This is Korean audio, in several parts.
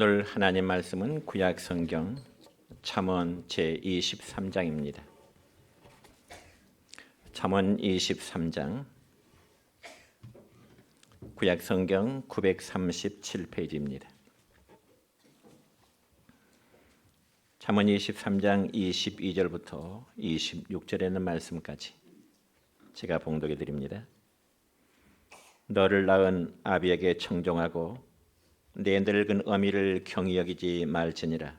오늘 하나님 말씀은 구약 성경 잠언 제23장입니다. 잠언 23장 구약 성경 937페이지입니다. 잠언 23장 22절부터 26절에 있는 말씀까지 제가 봉독해 드립니다. 너를 낳은 아비에게 청종하고 내 늙은 어미를 경히 여기지 말지니라.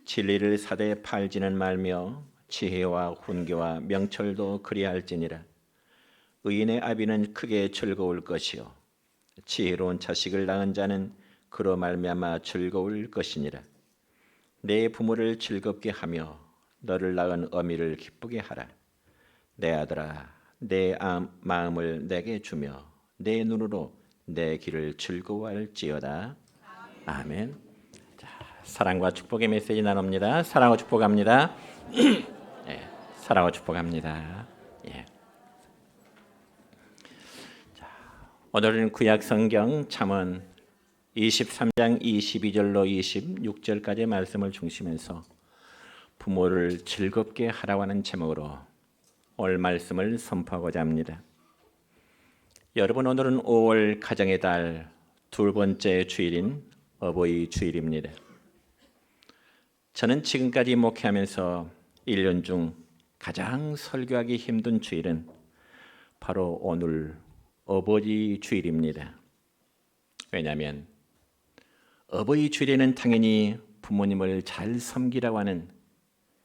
진리를 사되 팔지는 말며 지혜와 훈계와 명철도 그리할지니라. 의인의 아비는 크게 즐거울 것이요 지혜로운 자식을 낳은 자는 그로 말미암아 즐거울 것이니라. 내 부모를 즐겁게 하며 너를 낳은 어미를 기쁘게 하라. 내 아들아, 내 마음을 내게 주며 내 눈으로 내 길을 즐거워할지어다. 아멘. 자, 사랑과 축복의 메시지 나눕니다. 사랑과 축복합니다. 예, 사랑과 축복합니다. 예. 자, 오늘은 구약 성경 잠언 23장 22절로 26절까지의 말씀을 중심해서 부모를 즐겁게 하라고 하는 제목으로 오늘 말씀을 선포하고자 합니다. 여러분, 오늘은 5월 가정의 달 두 번째 주일인 어버이 주일입니다. 저는 지금까지 목회하면서 1년 중 가장 설교하기 힘든 주일은 바로 오늘 어버이 주일입니다. 왜냐하면 어버이 주일에는 당연히 부모님을 잘 섬기라고 하는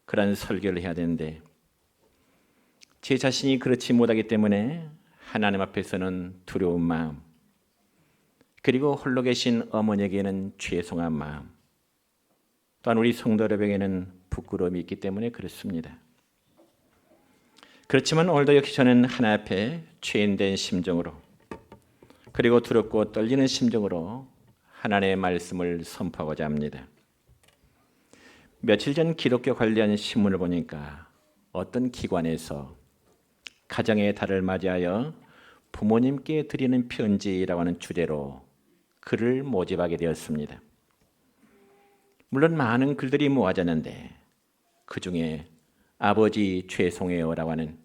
그런 설교를 해야 되는데 제 자신이 그렇지 못하기 때문에 하나님 앞에서는 두려운 마음, 그리고 홀로 계신 어머니에게는 죄송한 마음, 또한 우리 성도 여러분에게는 부끄러움이 있기 때문에 그렇습니다. 그렇지만 오늘도 역시 저는 하나님 앞에 죄인된 심정으로, 그리고 두렵고 떨리는 심정으로 하나님의 말씀을 선포하고자 합니다. 며칠 전 기독교 관련 신문을 보니까 어떤 기관에서 가정의 달을 맞이하여 부모님께 드리는 편지라고 하는 주제로 글을 모집하게 되었습니다. 물론 많은 글들이 모아졌는데 그 중에 아버지 죄송해요라고 하는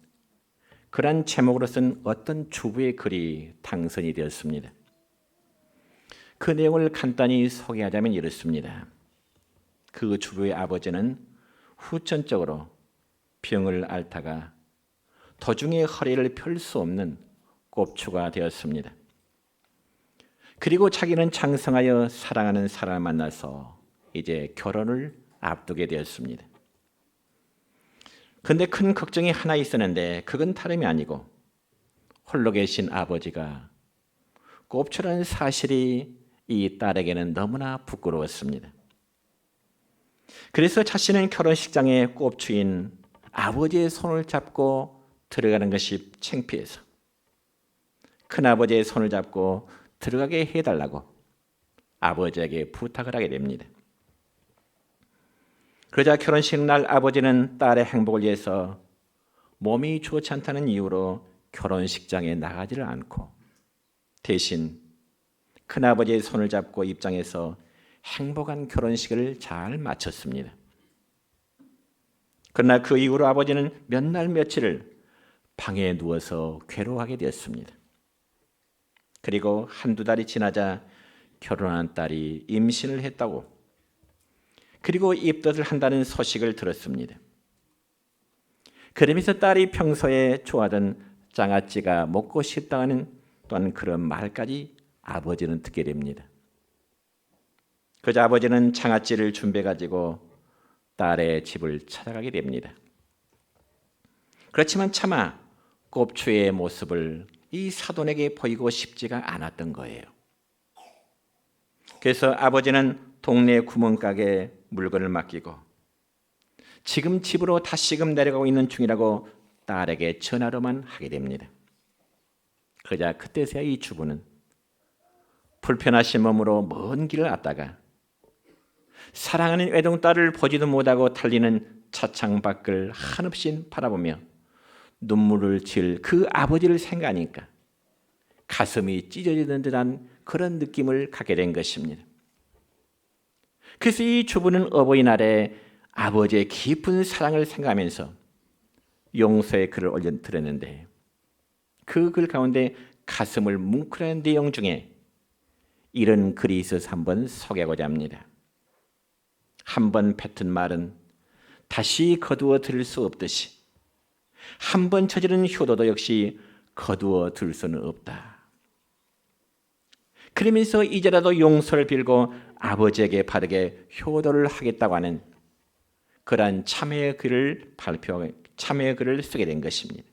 그런 제목으로 쓴 어떤 주부의 글이 당선이 되었습니다. 그 내용을 간단히 소개하자면 이렇습니다. 그 주부의 아버지는 후천적으로 병을 앓다가 도중에 허리를 펼 수 없는 꼽추가 되었습니다. 그리고 자기는 장성하여 사랑하는 사람을 만나서 이제 결혼을 앞두게 되었습니다. 그런데 큰 걱정이 하나 있었는데 그건 다름이 아니고 홀로 계신 아버지가 꼽추라는 사실이 이 딸에게는 너무나 부끄러웠습니다. 그래서 자신은 결혼식장에 꼽추인 아버지의 손을 잡고 들어가는 것이 창피해서 큰아버지의 손을 잡고 들어가게 해달라고 아버지에게 부탁을 하게 됩니다. 그러자 결혼식 날 아버지는 딸의 행복을 위해서 몸이 좋지 않다는 이유로 결혼식장에 나가지를 않고 대신 큰아버지의 손을 잡고 입장해서 행복한 결혼식을 잘 마쳤습니다. 그러나 그 이후로 아버지는 몇 날 며칠을 방에 누워서 괴로워하게 되었습니다. 그리고 한두 달이 지나자 결혼한 딸이 임신을 했다고, 그리고 입덧을 한다는 소식을 들었습니다. 그러면서 딸이 평소에 좋아하던 장아찌가 먹고 싶다는 또한 그런 말까지 아버지는 듣게 됩니다. 그저 아버지는 장아찌를 준비해가지고 딸의 집을 찾아가게 됩니다. 그렇지만 차마 꼽추의 모습을 이 사돈에게 보이고 싶지가 않았던 거예요. 그래서 아버지는 동네 구멍가게에 물건을 맡기고 지금 집으로 다시금 내려가고 있는 중이라고 딸에게 전화로만 하게 됩니다. 그러자 그때서야 이 주부는 불편하신 몸으로 먼 길을 왔다가 사랑하는 외동딸을 보지도 못하고 달리는 차창 밖을 한없이 바라보며 눈물을 질 그 아버지를 생각하니까 가슴이 찢어지는 듯한 그런 느낌을 갖게 된 것입니다. 그래서 이 주부는 어버이날에 아버지의 깊은 사랑을 생각하면서 용서의 글을 올려드렸는데 그 글 가운데 가슴을 뭉클한 내용 중에 이런 글이 있어서 한번 소개하고자 합니다. 한번 뱉은 말은 다시 거두어 들을 수 없듯이 한번 저지른 효도도 역시 거두어 들을 수는 없다. 그러면서 이제라도 용서를 빌고 아버지에게 바르게 효도를 하겠다고 하는 그러한 참회의 글을 참회의 글을 쓰게 된 것입니다.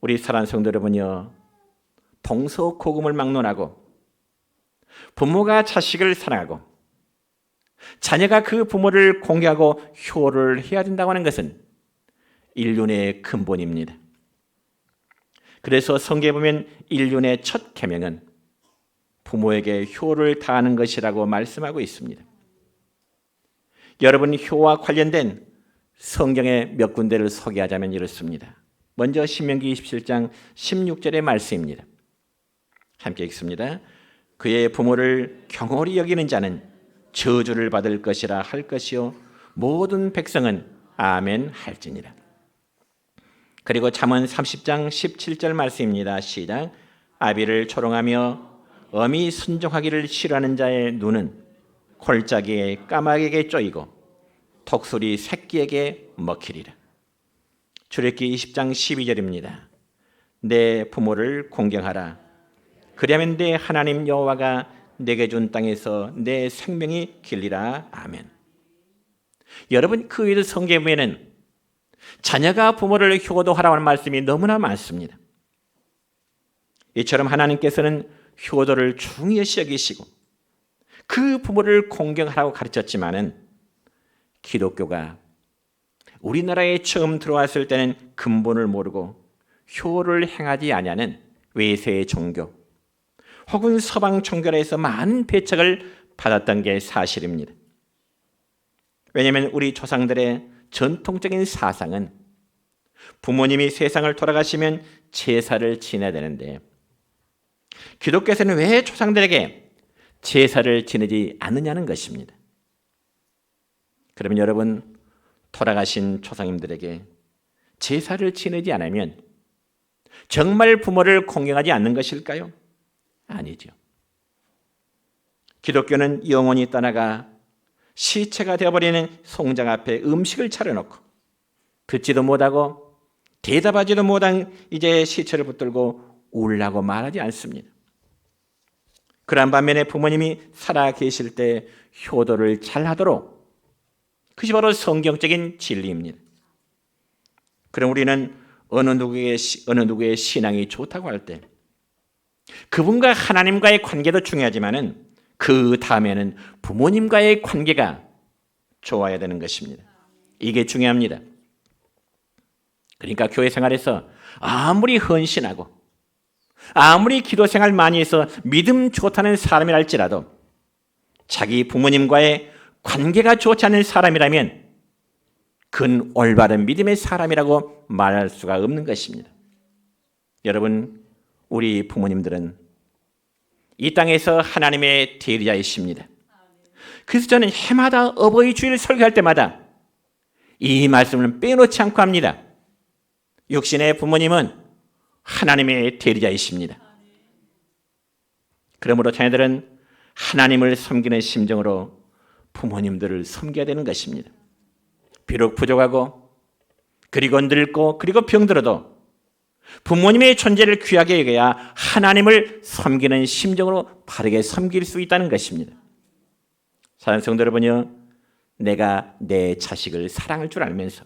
우리 사랑하는 성도 여러분요, 동서고금을 막론하고 부모가 자식을 사랑하고 자녀가 그 부모를 공경하고 효를 해야 된다고 하는 것은 인륜의 근본입니다. 그래서 성경에 보면 인륜의 첫 계명은 부모에게 효를 다하는 것이라고 말씀하고 있습니다. 여러분, 효와 관련된 성경의 몇 군데를 소개하자면 이렇습니다. 먼저 신명기 27장 16절의 말씀입니다. 함께 읽습니다. 그의 부모를 경홀히 여기는 자는 저주를 받을 것이라 할 것이요 모든 백성은 아멘 할지니라. 그리고 잠언 30장 17절 말씀입니다. 시작. 아비를 조롱하며 엄히 순종하기를 싫어하는 자의 눈은 골짜기에 까마귀에게 쪼이고 독수리 새끼에게 먹히리라. 출애굽기 20장 12절입니다. 내 부모를 공경하라. 그리하면 내 하나님 여호와가 내게 준 땅에서 내 생명이 길리라. 아멘. 여러분, 그 외에도 성경에 보면은 자녀가 부모를 효도하라는 말씀이 너무나 많습니다. 이처럼 하나님께서는 효도를 중요시 여기시고 그 부모를 공경하라고 가르쳤지만은 기독교가 우리나라에 처음 들어왔을 때는 근본을 모르고 효를 행하지 아니하는 외세의 종교 혹은 서방 종교에서 많은 배척을 받았던 게 사실입니다. 왜냐하면 우리 조상들의 전통적인 사상은 부모님이 세상을 돌아가시면 제사를 지내야 되는데 기독교에서는 왜 조상들에게 제사를 지내지 않느냐는 것입니다. 그러면 여러분, 돌아가신 조상님들에게 제사를 지내지 않으면 정말 부모를 공경하지 않는 것일까요? 아니죠. 기독교는 영혼이 떠나가 시체가 되어버리는 송장 앞에 음식을 차려놓고 듣지도 못하고 대답하지도 못한 이제 시체를 붙들고 울라고 말하지 않습니다. 그런 반면에 부모님이 살아 계실 때 효도를 잘하도록 그것이 바로 성경적인 진리입니다. 그럼 우리는 어느 누구의 신앙이 좋다고 할 때 그분과 하나님과의 관계도 중요하지만은 그 다음에는 부모님과의 관계가 좋아야 되는 것입니다. 이게 중요합니다. 그러니까 교회 생활에서 아무리 헌신하고 아무리 기도 생활 많이 해서 믿음 좋다는 사람이랄지라도 자기 부모님과의 관계가 좋지 않은 사람이라면 그는 올바른 믿음의 사람이라고 말할 수가 없는 것입니다. 여러분, 우리 부모님들은 이 땅에서 하나님의 대리자이십니다. 그래서 저는 해마다 어버이 주일 설교할 때마다 이 말씀을 빼놓지 않고 합니다. 육신의 부모님은 하나님의 대리자이십니다. 그러므로 자녀들은 하나님을 섬기는 심정으로 부모님들을 섬겨야 되는 것입니다. 비록 부족하고 그리고 늙고 그리고 병들어도 부모님의 존재를 귀하게 여겨야 하나님을 섬기는 심정으로 바르게 섬길 수 있다는 것입니다. 사랑하는 성도 여러분요, 내가 내 자식을 사랑할 줄 알면서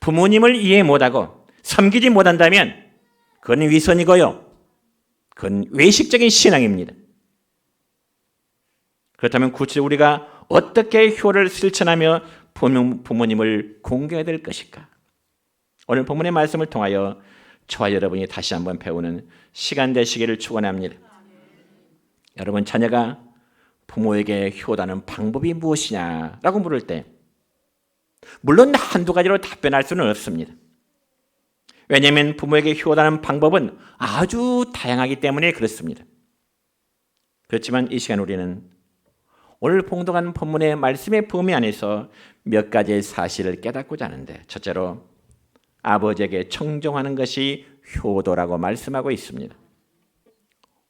부모님을 이해 못하고 섬기지 못한다면 그건 위선이고요, 그건 외식적인 신앙입니다. 그렇다면 구체적으로 우리가 어떻게 효를 실천하며 부모님을 공경해야 될 것일까? 오늘 본문의 말씀을 통하여 저와 여러분이 다시 한번 배우는 시간 되시기를 축원합니다. 여러분, 자녀가 부모에게 효도하는 방법이 무엇이냐라고 물을 때 물론 한두 가지로 답변할 수는 없습니다. 왜냐하면 부모에게 효도하는 방법은 아주 다양하기 때문에 그렇습니다. 그렇지만 이 시간 우리는 오늘 봉독한 본문의 말씀의 범위 안에서 몇 가지의 사실을 깨닫고자 하는데, 첫째로 아버지에게 청종하는 것이 효도라고 말씀하고 있습니다.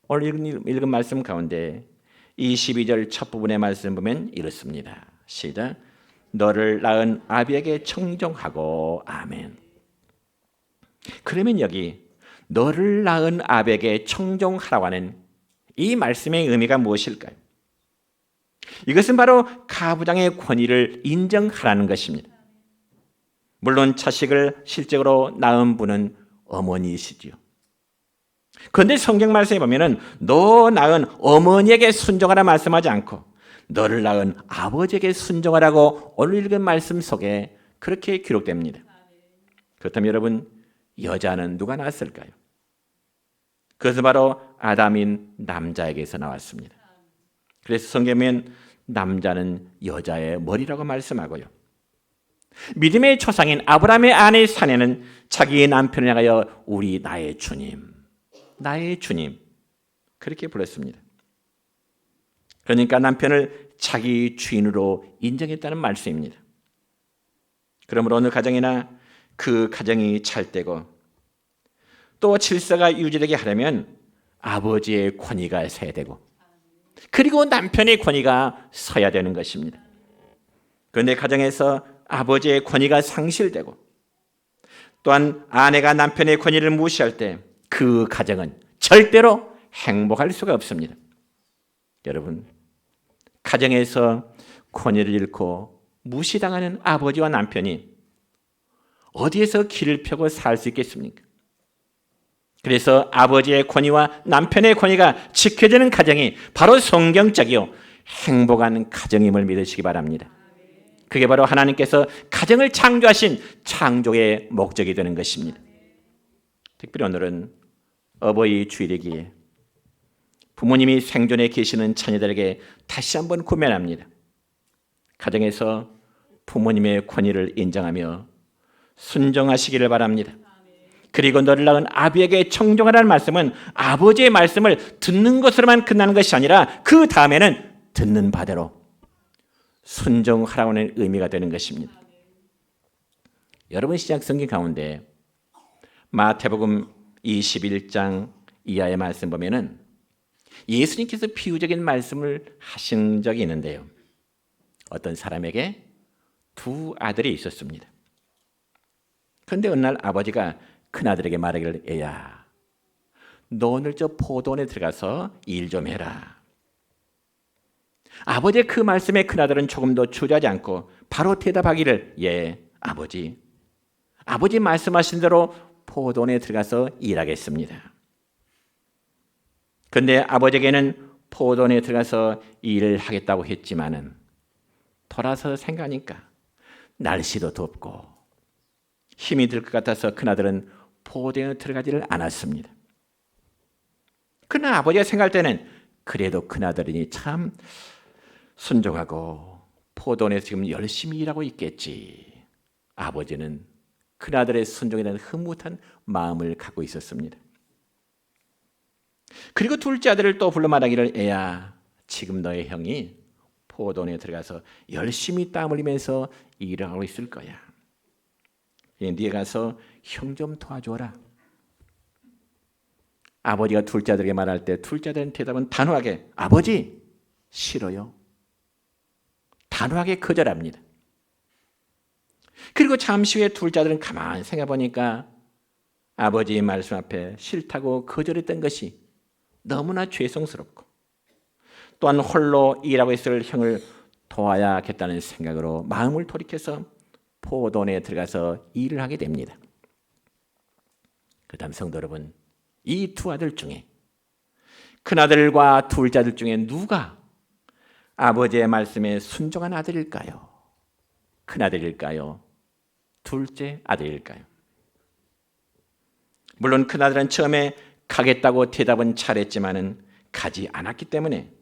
오늘 읽은 말씀 가운데 22절 첫 부분의 말씀 보면 이렇습니다. 시작. 너를 낳은 아비에게 청종하고. 아멘. 그러면 여기 너를 낳은 아비에게 청종하라고 하는 이 말씀의 의미가 무엇일까요? 이것은 바로 가부장의 권위를 인정하라는 것입니다. 물론 자식을 실제로 낳은 분은 어머니이시지요. 그런데 성경 말씀에 보면은 너 낳은 어머니에게 순종하라 말씀하지 않고 너를 낳은 아버지에게 순종하라고 오늘 읽은 말씀 속에 그렇게 기록됩니다. 그렇다면 여러분, 여자는 누가 낳았을까요? 그것은 바로 아담인 남자에게서 나왔습니다. 그래서 성경에는 남자는 여자의 머리라고 말씀하고요. 믿음의 조상인 아브라함의 아내 사내는 자기의 남편을 향하여 우리 나의 주님, 나의 주님 그렇게 불렀습니다. 그러니까 남편을 자기 주인으로 인정했다는 말씀입니다. 그러므로 어느 가정이나 그 가정이 잘 되고 또 질서가 유지되게 하려면 아버지의 권위가 서야 되고 그리고 남편의 권위가 서야 되는 것입니다. 그런데 가정에서 아버지의 권위가 상실되고 또한 아내가 남편의 권위를 무시할 때 그 가정은 절대로 행복할 수가 없습니다. 여러분, 가정에서 권위를 잃고 무시당하는 아버지와 남편이 어디에서 길을 펴고 살 수 있겠습니까? 그래서 아버지의 권위와 남편의 권위가 지켜지는 가정이 바로 성경적이요 행복한 가정임을 믿으시기 바랍니다. 그게 바로 하나님께서 가정을 창조하신 창조의 목적이 되는 것입니다. 특별히 오늘은 어버이 주일이기에 부모님이 생존에 계시는 자녀들에게 다시 한번 고면합니다. 가정에서 부모님의 권위를 인정하며 순종하시기를 바랍니다. 그리고 너를 낳은 아비에게 청종하라는 말씀은 아버지의 말씀을 듣는 것으로만 끝나는 것이 아니라 그 다음에는 듣는 바대로 순종하라고 하는 의미가 되는 것입니다. 여러분, 시작 성경 가운데 마태복음 21장 이하의 말씀 보면은 예수님께서 비유적인 말씀을 하신 적이 있는데요. 어떤 사람에게 두 아들이 있었습니다. 그런데 어느 날 아버지가 큰아들에게 말하기를, 애야, 너 오늘 저 포도원에 들어가서 일 좀 해라. 아버지의 그 말씀에 큰아들은 조금도 주저하지 않고 바로 대답하기를, 예, 아버지 말씀하신 대로 포도원에 들어가서 일하겠습니다. 그런데 아버지에게는 포도원에 들어가서 일을 하겠다고 했지만은 돌아서 생각하니까 날씨도 덥고 힘이 들 것 같아서 큰아들은 포도원에 들어가지를 않았습니다. 그러나 아버지가 생각할 때는 그래도 큰아들이니 참 순종하고 포도원에서 지금 열심히 일하고 있겠지. 아버지는 큰아들의 순종에 대한 흐뭇한 마음을 갖고 있었습니다. 그리고 둘째 아들을 또 불러 말하기를, 애야, 지금 너의 형이 포도원에 들어가서 열심히 땀 흘리면서 일을 하고 있을 거야. 네가 가서 형 좀 도와줘라. 아버지가 둘째 아들에게 말할 때 둘째 아들의 대답은 단호하게, 아버지, 싫어요. 단호하게 거절합니다. 그리고 잠시 후에 둘째 아들은 가만히 생각해 보니까 아버지의 말씀 앞에 싫다고 거절했던 것이 너무나 죄송스럽고 또한 홀로 일하고 있을 형을 도와야겠다는 생각으로 마음을 돌이켜서 포도원에 들어가서 일을 하게 됩니다. 그 다음 성도 여러분, 이 두 아들 중에 큰아들과 둘째 아들 중에 누가 아버지의 말씀에 순종한 아들일까요? 큰아들일까요? 둘째 아들일까요? 물론 큰아들은 처음에 가겠다고 대답은 잘했지만은 가지 않았기 때문에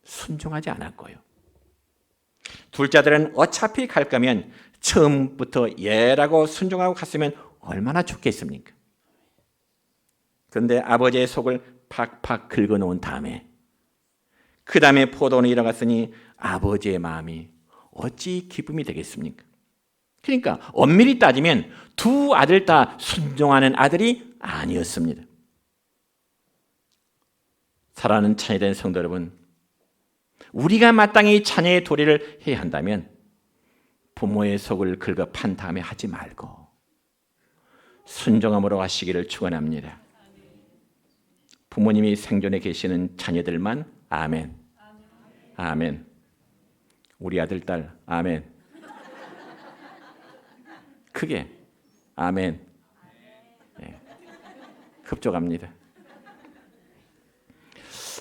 순종하지 않았고요. 둘째 아들은 어차피 갈 거면 처음부터 예라고 순종하고 갔으면 얼마나 좋겠습니까? 그런데 아버지의 속을 팍팍 긁어놓은 다음에 그 다음에 포도원에 일어갔으니 아버지의 마음이 어찌 기쁨이 되겠습니까? 그러니까 엄밀히 따지면 두 아들 다 순종하는 아들이 아니었습니다. 사랑하는 자녀된 성도 여러분, 우리가 마땅히 자녀의 도리를 해야 한다면 부모의 속을 긁어 판 다음에 하지 말고 순종함으로 하시기를 축원합니다. 부모님이 생존해 계시는 자녀들만 아멘. 아멘. 우리 아들, 딸 아멘. 크게 아멘. 네. 급조합니다.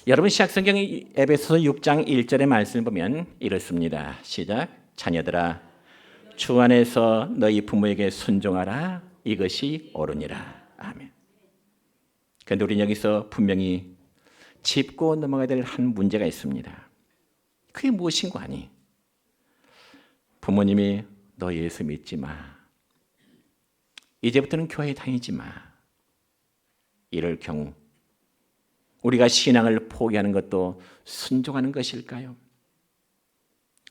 여러분 시약성경 에베소서 6장 1절의 말씀을 보면 이렇습니다. 시작. 자녀들아 주 안에서 너희 부모에게 순종하라. 이것이 옳으니라. 아멘. 그런데 우리는 여기서 분명히 짚고 넘어가야 될 한 문제가 있습니다. 그게 무엇인가 하니 부모님이 너 예수 믿지 마. 이제부터는 교회 다니지 마. 이럴 경우 우리가 신앙을 포기하는 것도 순종하는 것일까요?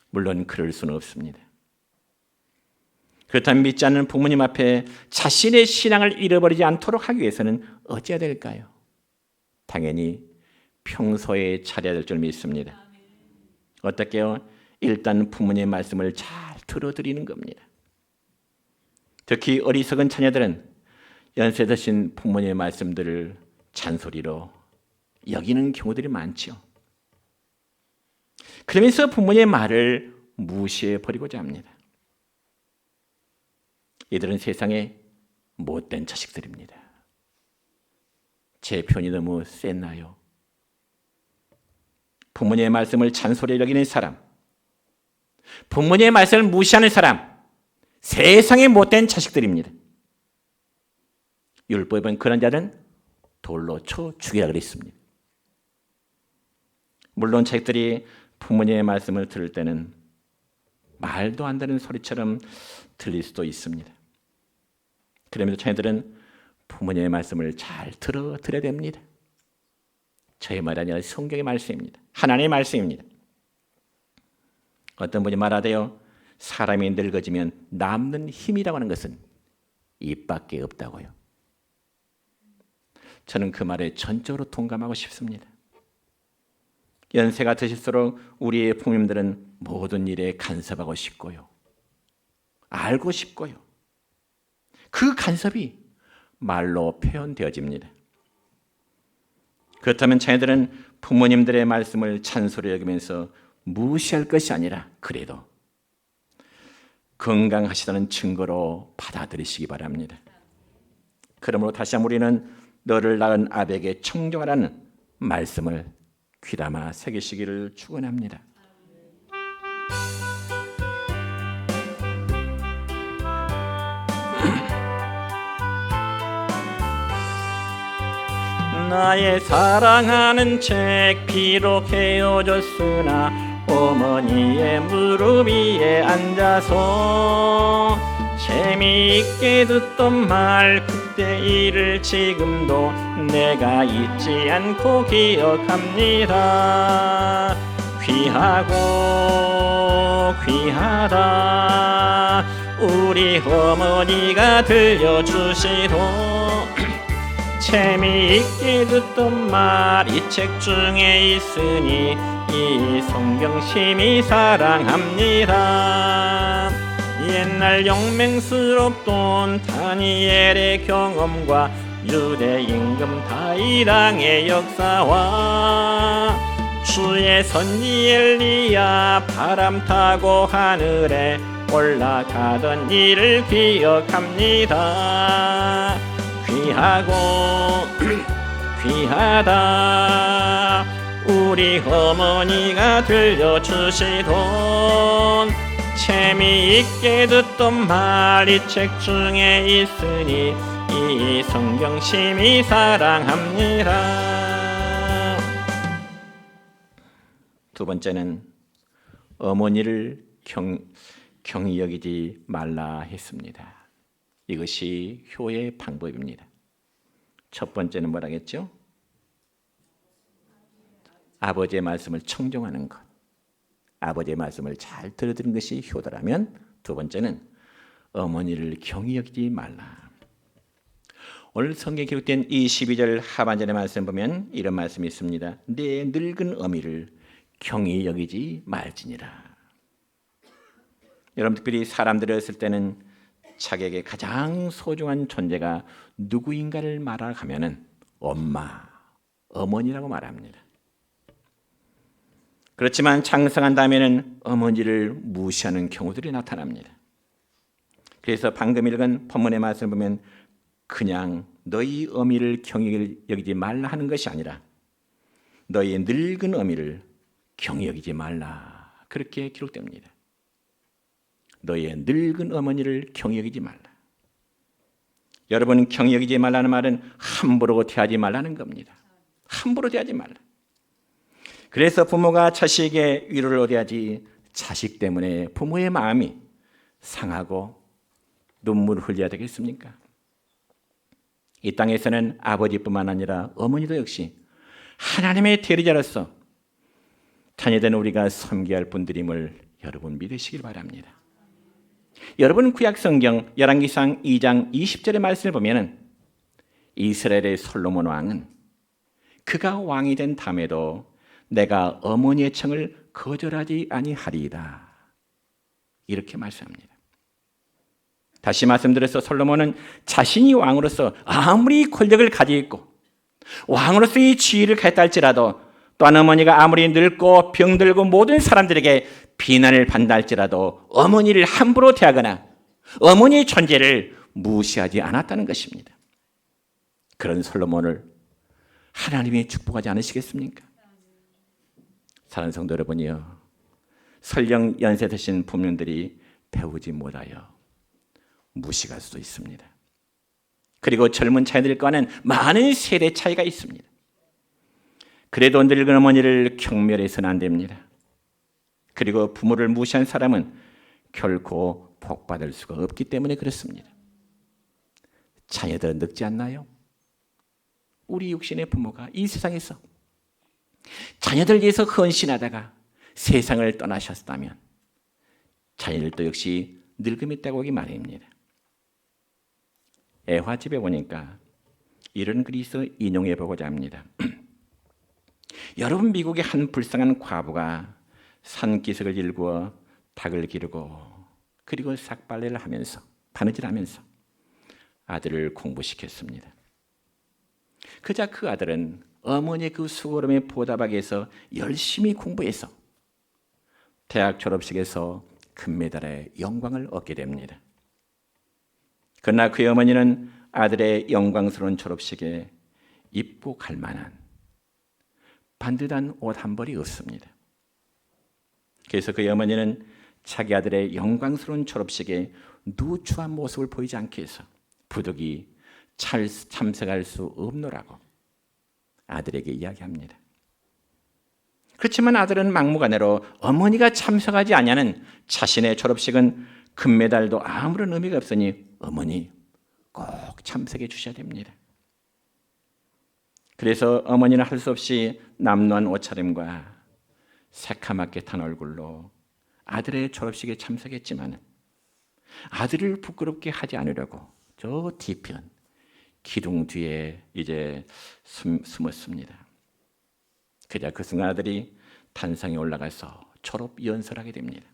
물론 그럴 수는 없습니다. 그렇다면 믿지 않는 부모님 앞에 자신의 신앙을 잃어버리지 않도록 하기 위해서는 어찌해야 될까요? 당연히 평소에 잘해야 될 줄 믿습니다. 어떻게요? 일단 부모님의 말씀을 잘 들어드리는 겁니다. 특히 어리석은 자녀들은 연세 드신 부모님의 말씀들을 잔소리로 여기는 경우들이 많죠. 그러면서 부모님의 말을 무시해버리고자 합니다. 이들은 세상에 못된 자식들입니다. 제 표현이 너무 셌나요? 부모님의 말씀을 잔소리로 여기는 사람, 부모님의 말씀을 무시하는 사람, 세상에 못된 자식들입니다. 율법에 보면 그런 자는 돌로 쳐 죽이라 그랬습니다. 물론 자식들이 부모님의 말씀을 들을 때는 말도 안 되는 소리처럼 들릴 수도 있습니다. 그러면서 자녀들은 부모님의 말씀을 잘 들어야 됩니다. 저의 말이 아니라 성경의 말씀입니다. 하나님의 말씀입니다. 어떤 분이 말하대요. 사람이 늙어지면 남는 힘이라고 하는 것은 입밖에 없다고요. 저는 그 말에 전적으로 동감하고 싶습니다. 연세가 드실수록 우리의 부모님들은 모든 일에 간섭하고 싶고요. 알고 싶고요. 그 간섭이 말로 표현되어집니다. 그렇다면 자녀들은 부모님들의 말씀을 잔소리 여기면서 무시할 것이 아니라 그래도 건강하시다는 증거로 받아들이시기 바랍니다. 그러므로 다시 한번 우리는 너를 낳은 아베에게 청종하라는 말씀을 귀담아 새기시기를 축원합니다. 나의 사랑하는 책 비록 헤어졌으나 어머니의 무릎 위에 앉아서 재미있게 듣던 말 그때 일을 지금도 내가 잊지 않고 기억합니다. 귀하고 귀하다 우리 어머니가 들려주시던 재미있게 듣던 말 이 책 중에 있으니 이 성경 심히 사랑합니다. 옛날 영맹스럽던 다니엘의 경험과 유대 임금 다윗왕의 역사와 주의 선지 엘리야 바람 타고 하늘에 올라가던 일을 기억합니다. 귀하고 귀하다 우리 어머니가 들려주시던 재미있게 듣던 말 이 책 중에 있으니 이 성경 심히 사랑합니다. 두 번째는 어머니를 경히 여기지 말라 했습니다. 이것이 효의 방법입니다. 첫 번째는 뭐라겠죠? 아버지의 말씀을 청종하는 것, 아버지의 말씀을 잘 들어드는 것이 효도라면, 두 번째는 어머니를 경히 여기지 말라. 오늘 성경에 기록된 이 12절 하반절의 말씀 보면 이런 말씀이 있습니다. 내 늙은 어미를 경히 여기지 말지니라. 여러분, 특별히 사람들이 어렸을 때는 자기에게 가장 소중한 존재가 누구인가를 말하면은 엄마, 어머니라고 말합니다. 그렇지만 장성한 다음에는 어머니를 무시하는 경우들이 나타납니다. 그래서 방금 읽은 본문의 말씀을 보면 그냥 너희 어미를 경히 여기지 말라 하는 것이 아니라 너희 늙은 어미를 경히 여기지 말라, 그렇게 기록됩니다. 너희의 늙은 어머니를 경히 여기지 말라. 여러분, 경히 여기지 말라는 말은 함부로 대하지 말라는 겁니다. 함부로 대하지 말라. 그래서 부모가 자식에게 위로를 얻어야지 자식 때문에 부모의 마음이 상하고 눈물을 흘려야 되겠습니까? 이 땅에서는 아버지뿐만 아니라 어머니도 역시 하나님의 대리자로서 자녀된 우리가 섬겨야 할 분들임을 여러분 믿으시길 바랍니다. 여러분, 구약성경 열왕기상 2장 20절의 말씀을 보면 이스라엘의 솔로몬 왕은 그가 왕이 된 다음에도 내가 어머니의 청을 거절하지 아니하리이다, 이렇게 말씀합니다. 다시 말씀드려서 솔로몬은 자신이 왕으로서 아무리 권력을 가지고 있고 왕으로서의 지위를 갖다 할지라도, 또한 어머니가 아무리 늙고 병들고 모든 사람들에게 비난을 받는다 할지라도 어머니를 함부로 대하거나 어머니의 존재를 무시하지 않았다는 것입니다. 그런 솔로몬을 하나님이 축복하지 않으시겠습니까? 사랑하는 성도 여러분이요, 설령 연세 드신 부모님들이 배우지 못하여 무시할 수도 있습니다. 그리고 젊은 자녀들과는 많은 세대 차이가 있습니다. 그래도 늙은 어머니를 경멸해서는 안 됩니다. 그리고 부모를 무시한 사람은 결코 복받을 수가 없기 때문에 그렇습니다. 자녀들은 늙지 않나요? 우리 육신의 부모가 이 세상에서 자녀들 위해서 헌신하다가 세상을 떠나셨다면 자녀들도 역시 늙음이 있다고 하기 마련입니다. 애화집에 보니까 이런 글이 있어 인용해 보고자 합니다. 여러분, 미국의 한 불쌍한 과부가 산기슭을 일구어 닭을 기르고 그리고 싹발레를 하면서 바느질하면서 아들을 공부시켰습니다. 그자 그 아들은 어머니의 그 수고름에 보답하기 위해서 열심히 공부해서 대학 졸업식에서 금메달의 영광을 얻게 됩니다. 그러나 그의 어머니는 아들의 영광스러운 졸업식에 입고 갈 만한 반듯한 옷 한 벌이 없습니다. 그래서 그의 어머니는 자기 아들의 영광스러운 졸업식에 누추한 모습을 보이지 않게 해서 부득이 참석할 수 없노라고 아들에게 이야기합니다. 그렇지만 아들은 막무가내로 어머니가 참석하지 아니하는 자신의 졸업식은 금메달도 아무런 의미가 없으니 어머니 꼭 참석해 주셔야 됩니다. 그래서 어머니는 할 수 없이 남루한 옷차림과 새카맣게 탄 얼굴로 아들의 졸업식에 참석했지만 아들을 부끄럽게 하지 않으려고 저 뒤편 기둥 뒤에 이제 숨었습니다. 그자 그 순간 아들이 단상에 올라가서 졸업 연설하게 됩니다.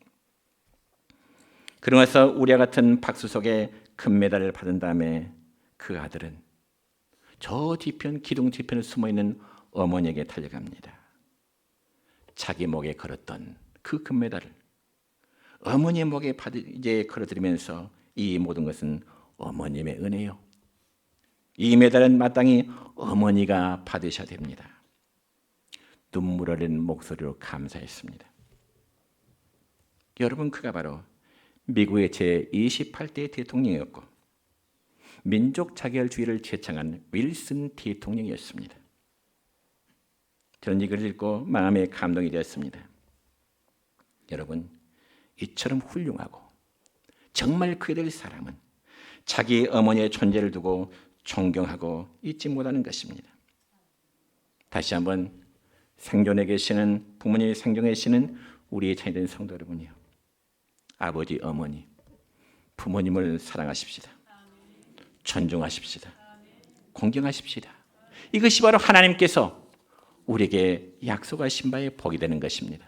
그러면서 우리와 같은 박수 속에 금메달을 받은 다음에 그 아들은 저 뒤편 기둥 뒤편에 숨어있는 어머니에게 달려갑니다. 자기 목에 걸었던 그 금메달을 어머니의 목에 이제 걸어드리면서 이 모든 것은 어머님의 은혜요, 이 메달은 마땅히 어머니가 받으셔야 됩니다. 눈물 어린 목소리로 감사했습니다. 여러분, 그가 바로 미국의 제28대 대통령이었고 민족 자결주의를 제창한 윌슨 대통령이었습니다. 저는 이 글을 읽고 마음에 감동이 되었습니다. 여러분, 이처럼 훌륭하고 정말 그에 될 사람은 자기 어머니의 존재를 두고 존경하고 잊지 못하는 것입니다. 다시 한번 생존에 계시는 부모님이 생존에 계시는 우리의 자녀된 성도 여러분이요, 아버지, 어머니, 부모님을 사랑하십시다. 존중하십시다. 공경하십시다. 이것이 바로 하나님께서 우리에게 약속하신 바의 복이 되는 것입니다.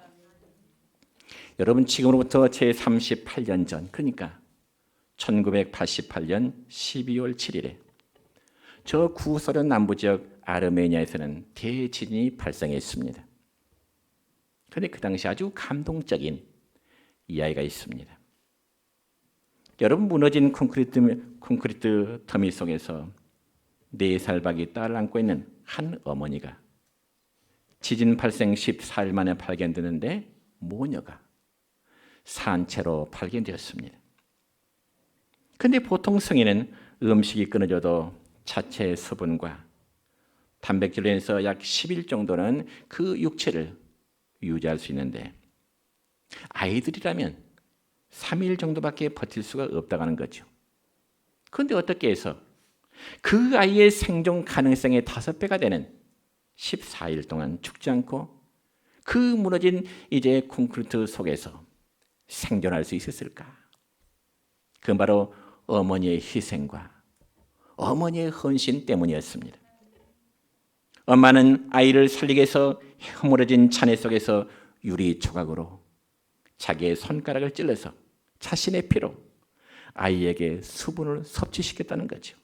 여러분, 지금으로부터 제 38년 전, 그러니까 1988년 12월 7일에 저 구소련 남부지역 아르메니아에서는 대지진이 발생했습니다. 그런데 그 당시 아주 감동적인 이야기가 있습니다. 여러분, 무너진 콘크리트 더미 속에서 4살 박이 딸을 안고 있는 한 어머니가 지진 발생 14일 만에 발견되는데 모녀가 산채로 발견되었습니다. 그런데 보통 성인은 음식이 끊어져도 자체의 수분과 단백질로 인해서 약 10일 정도는 그 육체를 유지할 수 있는데 아이들이라면 3일 정도밖에 버틸 수가 없다고 하는 거죠. 그런데 어떻게 해서 그 아이의 생존 가능성의 5배가 되는 14일 동안 죽지 않고 그 무너진 이제 콘크리트 속에서 생존할 수 있었을까? 그건 바로 어머니의 희생과 어머니의 헌신 때문이었습니다. 엄마는 아이를 살리기 위해서 허물어진 잔해 속에서 유리 조각으로 자기의 손가락을 찔러서 자신의 피로 아이에게 수분을 섭취시켰다는 거죠.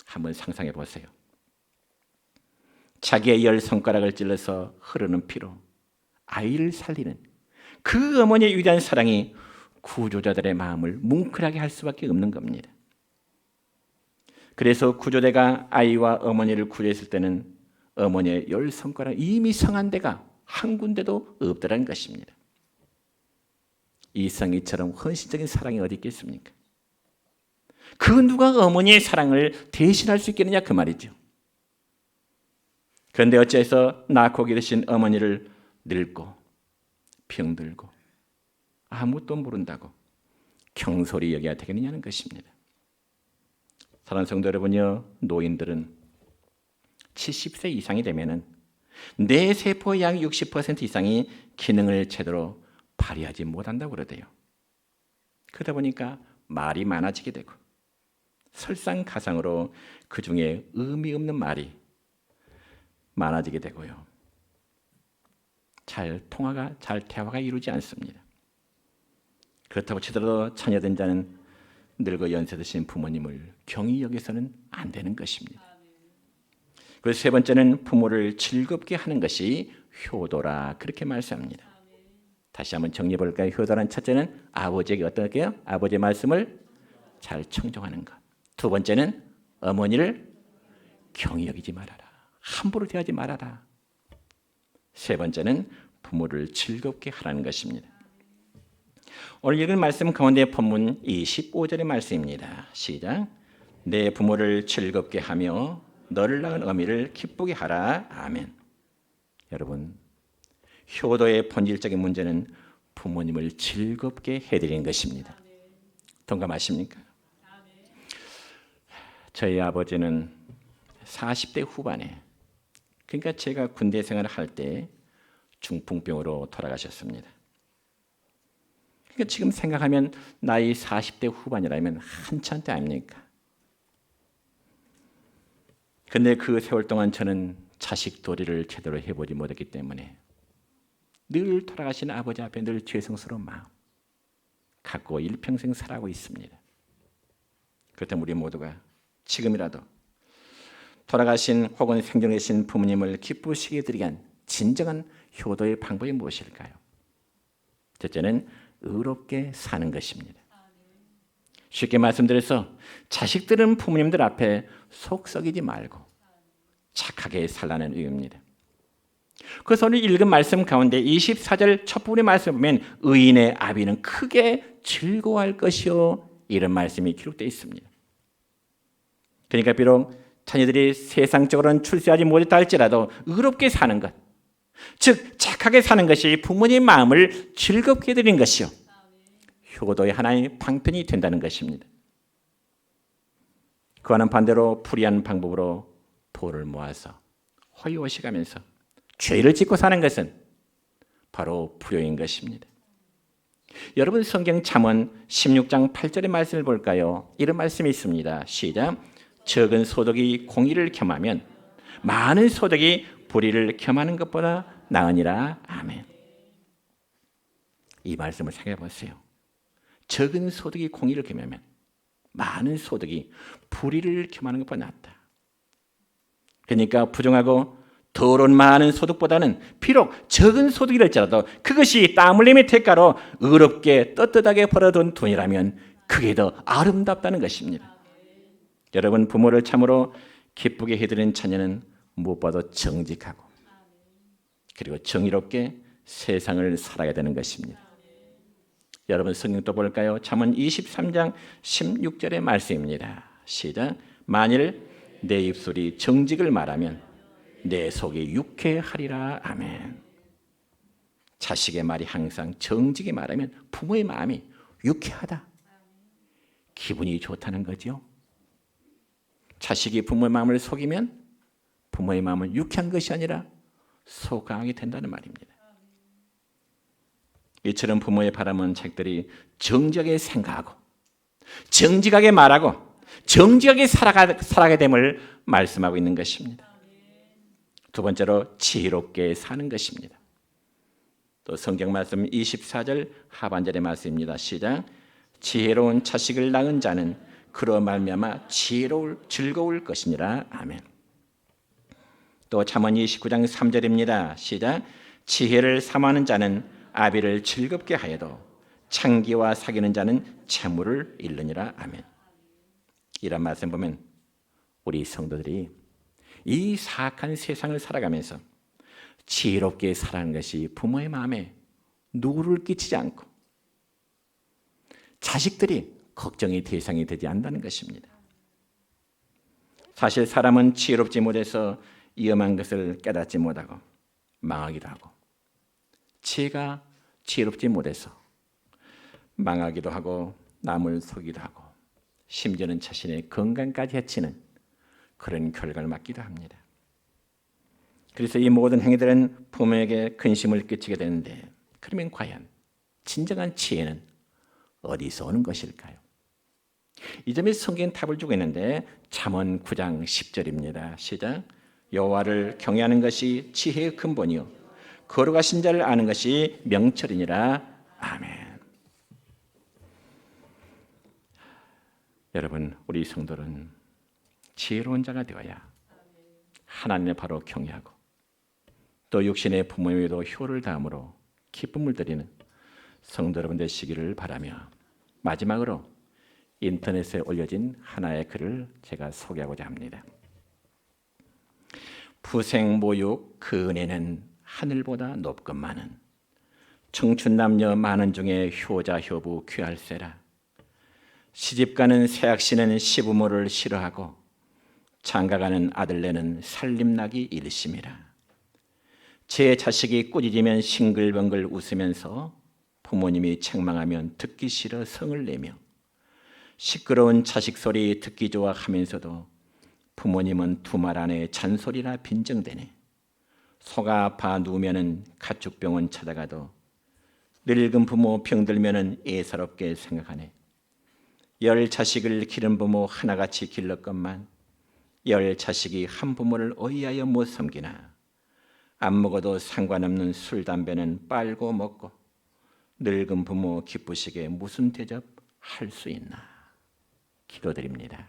한번 상상해 보세요. 자기의 10손가락을 찔러서 흐르는 피로 아이를 살리는 그 어머니의 위대한 사랑이 구조자들의 마음을 뭉클하게 할 수밖에 없는 겁니다. 그래서 구조대가 아이와 어머니를 구조했을 때는 어머니의 10손가락 이미 성한 데가 한 군데도 없더라는 것입니다. 이성이처럼 헌신적인 사랑이 어디 있겠습니까? 그 누가 어머니의 사랑을 대신할 수 있겠느냐 그 말이죠. 그런데 어째서 낳고 기르신 어머니를 늙고 병들고 아무것도 모른다고 경솔히 여겨야 되겠느냐는 것입니다. 사랑하는 성도 여러분요, 노인들은 70세 이상이 되면은 뇌 세포의 약 60% 이상이 기능을 제대로 발휘하지 못한다고 그러대요. 그러다 보니까 말이 많아지게 되고 설상가상으로 그 중에 의미 없는 말이 많아지게 되고요. 잘 대화가 이루어지지 않습니다. 그렇다고 치더라도 자녀된 자는 늙어 연세 드신 부모님을 경히 여기서는 안 되는 것입니다. 그래서 세 번째는 부모를 즐겁게 하는 것이 효도라 그렇게 말씀합니다. 다시 한번 정리해 볼까요? 효도란 첫째는 아버지에게 어떻게 해요? 아버지의 말씀을 잘 청종하는 것. 두 번째는 어머니를 경히 여기지 말아라. 함부로 대하지 말아라. 세 번째는 부모를 즐겁게 하라는 것입니다. 오늘 읽은 말씀 가운데 본문 25절의 말씀입니다. 시작. 내 부모를 즐겁게 하며 너를 낳은 어미를 기쁘게 하라. 아멘. 여러분, 효도의 본질적인 문제는 부모님을 즐겁게 해드리는 것입니다. 동감하십니까? 저희 아버지는 40대 후반에, 그러니까 제가 군대 생활을 할 때 중풍병으로 돌아가셨습니다. 그러니까 지금 생각하면 나이 40대 후반이라면 한참 때 아닙니까? 근데 그 세월 동안 저는 자식 도리를 제대로 해보지 못했기 때문에 늘 돌아가신 아버지 앞에 늘 죄송스러운 마음 갖고 일평생 살아가고 있습니다. 그렇다면 우리 모두가 지금이라도 돌아가신 혹은 생존 계신 부모님을 기쁘시게 드리기 위한 진정한 효도의 방법이 무엇일까요? 첫째는 의롭게 사는 것입니다. 쉽게 말씀드려서 자식들은 부모님들 앞에 속 썩이지 말고 착하게 살라는 의미입니다. 그래서 오늘 읽은 말씀 가운데 24절 첫 부분의 말씀을 보면 의인의 아비는 크게 즐거워할 것이요 이런 말씀이 기록되어 있습니다. 그러니까 비록 자녀들이 세상적으로는 출세하지 못했다 할지라도 의롭게 사는 것, 즉 착하게 사는 것이 부모님의 마음을 즐겁게 해드리는 것이요 효도의 하나의 방편이 된다는 것입니다. 그와는 반대로 불의한 방법으로 돈을 모아서 허위오시가면서 죄를 짓고 사는 것은 바로 불효인 것입니다. 여러분 성경 잠언 16장 8절의 말씀을 볼까요? 이런 말씀이 있습니다. 시작. 적은 소득이 공의를 겸하면 많은 소득이 불의를 겸하는 것보다 나으니라. 아멘. 이 말씀을 생각해 보세요. 적은 소득이 공의를 겸하면 많은 소득이 불의를 겸하는 것보다 낫다. 그러니까 부정하고 더러운 많은 소득보다는 비록 적은 소득이랄지라도 그것이 땀 흘림의 대가로 의롭게 떳떳하게 벌어둔 돈이라면 그게 더 아름답다는 것입니다. 여러분 부모를 참으로 기쁘게 해드리는 자녀는 무엇보다도 정직하고 그리고 정의롭게 세상을 살아야 되는 것입니다. 여러분 성경 또 볼까요? 잠언 23장 16절의 말씀입니다. 시작. 만일 내 입술이 정직을 말하면 내 속이 유쾌하리라. 아멘. 자식의 말이 항상 정직히 말하면 부모의 마음이 유쾌하다. 기분이 좋다는 거죠. 자식이 부모의 마음을 속이면 부모의 마음은 유쾌한 것이 아니라 소강하게 된다는 말입니다. 이처럼 부모의 바람은 자식들이 정직하게 생각하고 정직하게 말하고 정직하게 살아가게 됨을 말씀하고 있는 것입니다. 두 번째로 지혜롭게 사는 것입니다. 또 성경 말씀 24절 하반절의 말씀입니다. 시작. 지혜로운 자식을 낳은 자는 그로 말미암아 즐거울 것이니라. 아멘. 또 잠언 29장 3절입니다. 시작. 지혜를 삼하는 자는 아비를 즐겁게 하여도 창기와 사귀는 자는 재물을 잃느니라. 아멘. 이런 말씀 보면 우리 성도들이 이 사악한 세상을 살아가면서 지혜롭게 살아가는 것이 부모의 마음에 누구를 끼치지 않고 자식들이 걱정의 대상이 되지 않는다는 것입니다. 사실 사람은 지혜롭지 못해서 위험한 것을 깨닫지 못하고 망하기도 하고 지혜가 지혜롭지 못해서 망하기도 하고 남을 속이기도 하고 심지어는 자신의 건강까지 해치는 그런 결과를 맞기도 합니다. 그래서 이 모든 행위들은 부모에게 근심을 끼치게 되는데 그러면 과연 진정한 지혜는 어디서 오는 것일까요? 이 점에 성경은 답을 주고 있는데 잠언 9장 10절입니다. 시작. 여호와를 경외하는 것이 지혜의 근본이요 거룩하신 자를 아는 것이 명철이니라. 아멘. 여러분 우리 성도는 지혜로운 자가 되어야 하나님을 바로 경외하고 또 육신의 부모에게도 효를 다함으로 기쁨을 드리는 성도 여러분 되시기를 바라며 마지막으로 인터넷에 올려진 하나의 글을 제가 소개하고자 합니다. 부생모육 그 은혜는 하늘보다 높건만은 청춘남녀 많은 중에 효자 효부 귀할세라. 시집가는 새학시는 시부모를 싫어하고 장가가는 아들네는 살림나기 일심이라. 제 자식이 꾸짖으면 싱글벙글 웃으면서 부모님이 책망하면 듣기 싫어 성을 내며 시끄러운 자식 소리 듣기 좋아 하면서도 부모님은 두 말 안에 잔소리라 빈정대네. 소가 아파 누우면은 가축병원 찾아가도 늙은 부모 병들면은 애사롭게 생각하네. 10 자식을 기른 부모 하나같이 길렀건만 10 자식이 한 부모를 어이하여 못 섬기나. 안 먹어도 상관없는 술 담배는 빨고 먹고 늙은 부모 기쁘시게 무슨 대접 할 수 있나. 기도드립니다.